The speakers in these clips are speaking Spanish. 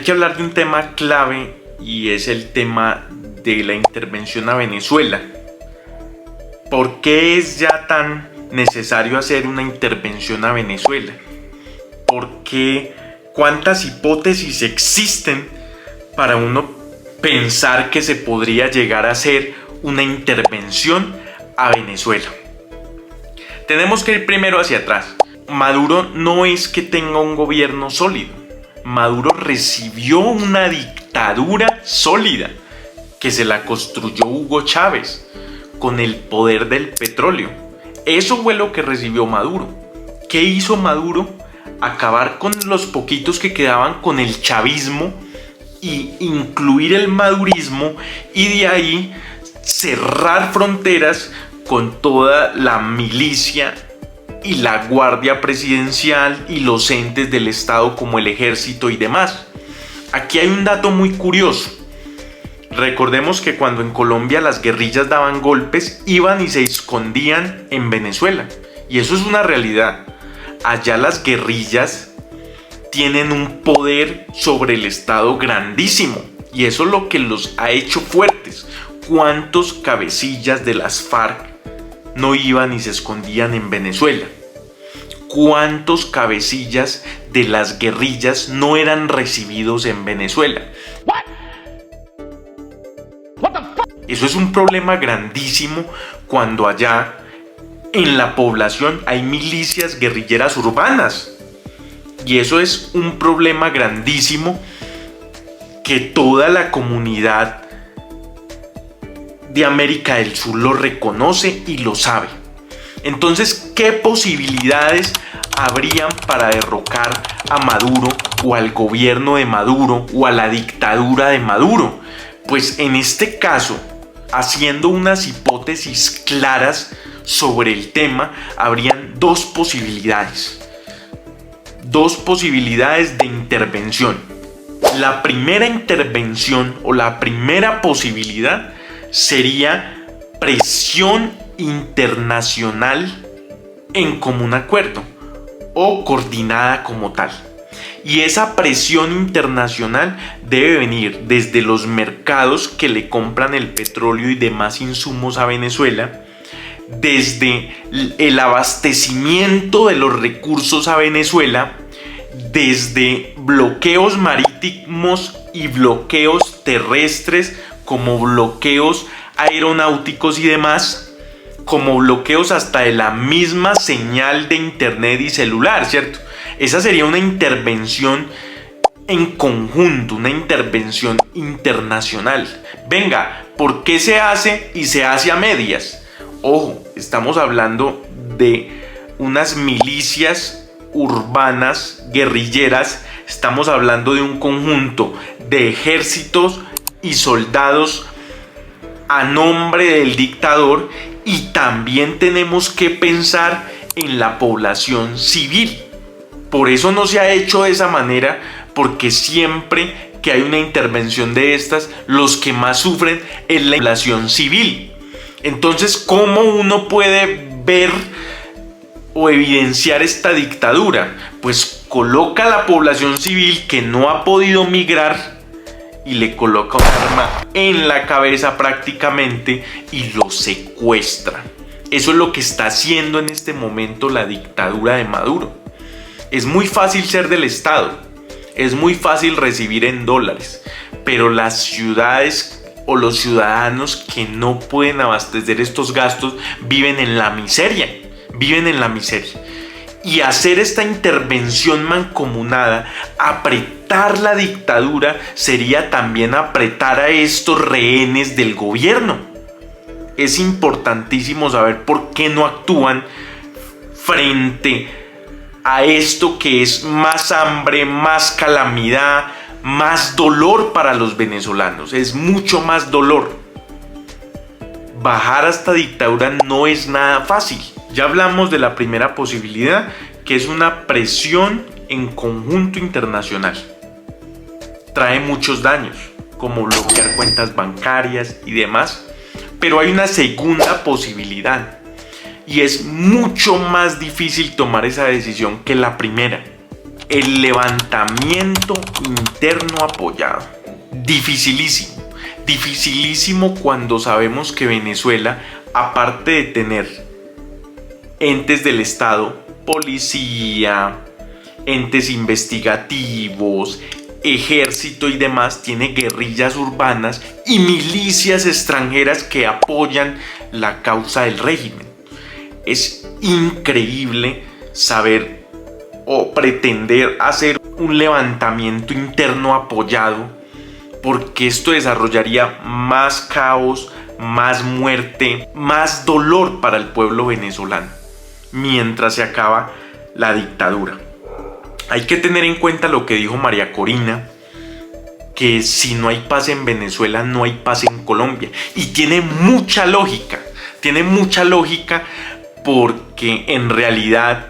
que hablar de un tema clave y es el tema de la intervención a Venezuela. ¿Por qué es ya tan necesario hacer una intervención a Venezuela? ¿Por qué? ¿Cuántas hipótesis existen para uno pensar que se podría llegar a hacer una intervención a Venezuela? Tenemos que ir primero hacia atrás. Maduro no es que tenga un gobierno sólido. Maduro recibió una dictadura sólida que se la construyó Hugo Chávez con el poder del petróleo. Eso fue lo que recibió Maduro. ¿Qué hizo Maduro? Acabar con los poquitos que quedaban con el chavismo y incluir el madurismo, y de ahí cerrar fronteras con toda la milicia y la guardia presidencial y los entes del Estado como el ejército y demás. Aquí hay un dato muy curioso. Recordemos que cuando en Colombia las guerrillas daban golpes, iban y se escondían en Venezuela. Y eso es una realidad. Allá las guerrillas tienen un poder sobre el Estado grandísimo. Y eso es lo que los ha hecho fuertes. ¿Cuántos cabecillas de las FARC no iban y se escondían en Venezuela? ¿Cuántos cabecillas de las guerrillas no eran recibidos en Venezuela? Eso es un problema grandísimo cuando allá en la población hay milicias guerrilleras urbanas. Y eso es un problema grandísimo que toda la comunidad de América del Sur lo reconoce y lo sabe. Entonces, ¿qué posibilidades habrían para derrocar a Maduro o al gobierno de Maduro o a la dictadura de Maduro? Pues en este caso, haciendo unas hipótesis claras sobre el tema, habrían dos posibilidades de intervención. La primera intervención o la primera posibilidad sería presión internacional en común acuerdo o coordinada como tal. Y esa presión internacional debe venir desde los mercados que le compran el petróleo y demás insumos a Venezuela, desde el abastecimiento de los recursos a Venezuela, desde bloqueos marítimos y bloqueos terrestres como bloqueos aeronáuticos y demás, como bloqueos hasta de la misma señal de internet y celular, ¿cierto? Esa sería una intervención en conjunto, una intervención internacional. Venga, ¿por qué se hace y se hace a medias? Ojo, estamos hablando de unas milicias urbanas, guerrilleras, estamos hablando de un conjunto de ejércitos y soldados a nombre del dictador, y también tenemos que pensar en la población civil. Por eso no se ha hecho de esa manera, porque siempre que hay una intervención de estas, los que más sufren es la población civil. Entonces, ¿cómo uno puede ver o evidenciar esta dictadura? Pues coloca a la población civil que no ha podido migrar y le coloca un arma en la cabeza prácticamente y lo secuestra. Eso es lo que está haciendo en este momento la dictadura de Maduro. Es muy fácil ser del Estado, es muy fácil recibir en dólares, pero las ciudades o los ciudadanos que no pueden abastecer estos gastos viven en la miseria, Y hacer esta intervención mancomunada, apretar la dictadura, sería también apretar a estos rehenes del gobierno. Es importantísimo saber por qué no actúan frente a esto que es más hambre, más calamidad, más dolor para los venezolanos. Es mucho más dolor. Bajar a esta dictadura no es nada fácil. Ya hablamos de la primera posibilidad, que es una presión en conjunto internacional. Trae muchos daños, como bloquear cuentas bancarias y demás. Pero hay una segunda posibilidad, y es mucho más difícil tomar esa decisión que la primera. el levantamiento interno apoyado. Dificilísimo, dificilísimo cuando sabemos que Venezuela, aparte de tener entes del Estado, policía, entes investigativos, ejército y demás, tiene guerrillas urbanas y milicias extranjeras que apoyan la causa del régimen. Es increíble saber o pretender hacer un levantamiento interno apoyado, porque esto desarrollaría más caos, más muerte, más dolor para el pueblo venezolano mientras se acaba la dictadura. Hay que tener en cuenta lo que dijo María Corina, que si no hay paz en Venezuela, no hay paz en Colombia. Y tiene mucha lógica porque en realidad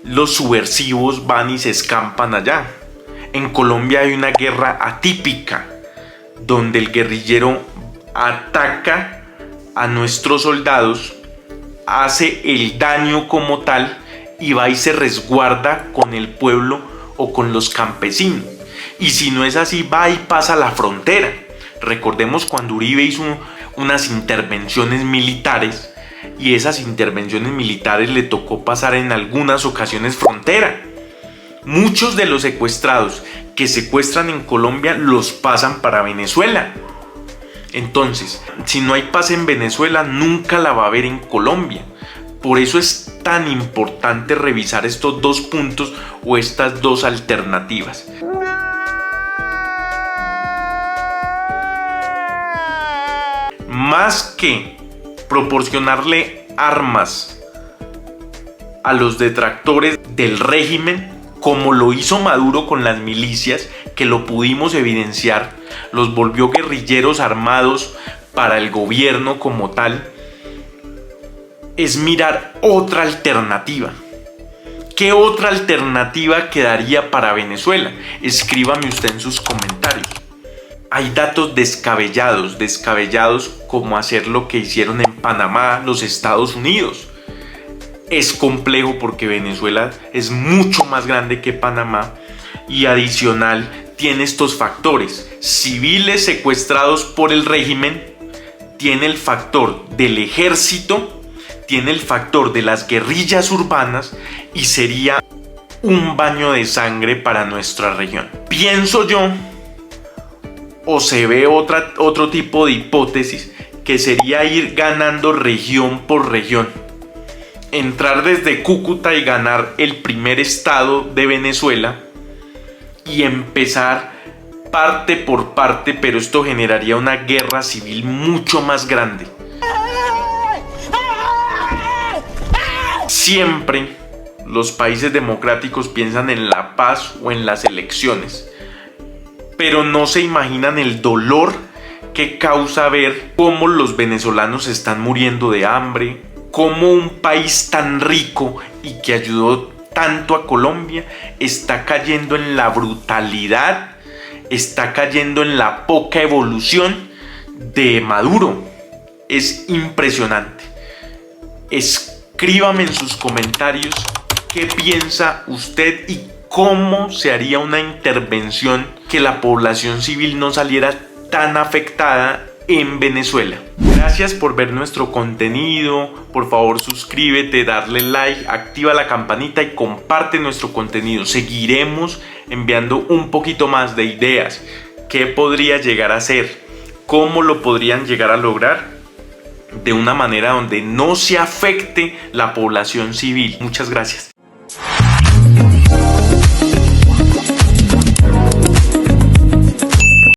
los subversivos van y se escampan allá. En Colombia hay una guerra atípica, donde el guerrillero ataca a nuestros soldados, hace el daño como tal y va y se resguarda con el pueblo o con los campesinos. Y si no es así, va y pasa la frontera. Recordemos cuando Uribe hizo unas intervenciones militares, y esas intervenciones militares le tocó pasar en algunas ocasiones frontera. Muchos de los secuestrados que secuestran en Colombia los pasan para Venezuela. Entonces, si no hay paz en Venezuela, nunca la va a haber en Colombia. Por eso es tan importante revisar estos dos puntos o estas dos alternativas. Más que proporcionarle armas a los detractores del régimen, como lo hizo Maduro con las milicias, que lo pudimos evidenciar, los volvió guerrilleros armados para el gobierno como tal, es mirar otra alternativa. ¿Qué otra alternativa quedaría para Venezuela? Escríbame usted en sus comentarios. Hay datos descabellados como hacer lo que hicieron en Panamá los Estados Unidos. Es complejo porque Venezuela es mucho más grande que Panamá y adicional tiene estos factores: civiles secuestrados por el régimen, tiene el factor del ejército, tiene el factor de las guerrillas urbanas, y sería un baño de sangre para nuestra región. Pienso yo, o se ve otro tipo de hipótesis, que sería ir ganando región por región. Entrar desde Cúcuta y ganar el primer estado de Venezuela y empezar parte por parte, pero esto generaría una guerra civil mucho más grande. Siempre los países democráticos piensan en la paz o en las elecciones, pero no se imaginan el dolor que causa ver cómo los venezolanos están muriendo de hambre, cómo un país tan rico y que ayudó tanto a Colombia está cayendo en la brutalidad, está cayendo en la poca evolución de Maduro. Es impresionante. Escríbame en sus comentarios qué piensa usted y cómo se haría una intervención que la población civil no saliera tan afectada en Venezuela. Gracias por ver nuestro contenido. Por favor, suscríbete, darle like, activa la campanita y comparte nuestro contenido. Seguiremos enviando un poquito más de ideas. ¿Qué podría llegar a ser? ¿Cómo lo podrían llegar a lograr? De una manera donde no se afecte la población civil. Muchas gracias.